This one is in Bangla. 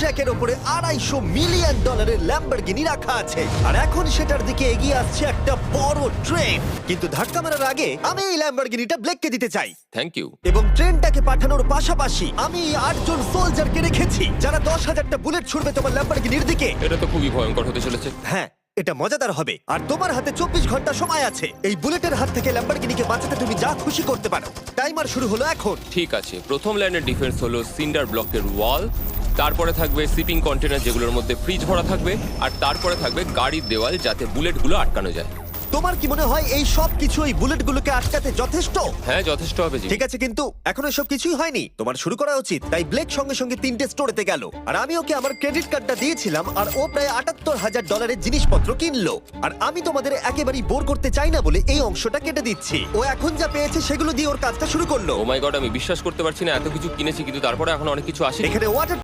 ট্র্যাকের উপরে $250 মিলিয়ন ল্যাম্বরগিনি রাখা আছে আর এখন সেটার দিকে এগিয়ে আসছে একটা বড় ট্রেন। কিন্তু ধাক্কা মারার আগে আমি এই ল্যাম্বরগিনিটা ব্লেককে দিতে চাই। Thank you. এবং ট্রেনটাকে পাঠানোর পাশাপাশি আমি 8 জন সোলজারকে রেখেছি যারা 10,000টা বুলেট ছুড়বে তোমার ল্যাম্বরগিনির দিকে। এটা তো খুবই ভয়ঙ্কর হতে চলেছে। হ্যাঁ, এটা মজাদার হবে। আর তোমার হাতে 24 ঘন্টা সময় আছে এই বুলেটের হাত থেকে ল্যাম্বরগিনিকে বাঁচাতে। তুমি যা খুশি করতে পারো। টাইমার শুরু হলো এখন। ঠিক আছে, প্রথম লাইনের ডিফেন্স হলো সিন্ডার ব্লকের ওয়াল, তারপরে থাকবে শিপিং কন্টেনার যেগুলোর মধ্যে ফ্রিজ ভরা থাকবে, আর তারপরে থাকবে গাড়ির দেওয়াল যাতে বুলেটগুলো আটকানো যায়। তোমার কি মনে হয় এই সব কিছু এই বুলেটগুলোকে আটকাতে যথেষ্ট? হ্যাঁ, যথেষ্ট হবে জি। ঠিক আছে, কিন্তু এখন এসব কিছুই হয়নি। তোমার শুরু করা উচিত। তাই ব্লেক সঙ্গে সঙ্গে 3টে স্টোরেতে গেল আর আমি ওকে আমার ক্রেডিট কার্ডটা দিয়েছিলাম আর ও প্রায় $78,000 জিনিসপত্র কিনলো। আর আমি তোমাদের একেবারেই বোর করতে চাই না বলে এই অংশটা কেটে দিচ্ছি। ও এখন যা পেয়েছে সেগুলো দিয়ে ওর কাজটা শুরু করলো। ও মাই গড, আমি বিশ্বাস করতে পারছি না এত কিছু কিনেছি কিন্তু তারপরে এখন অনেক কিছু আসে। এখানে ওয়াটার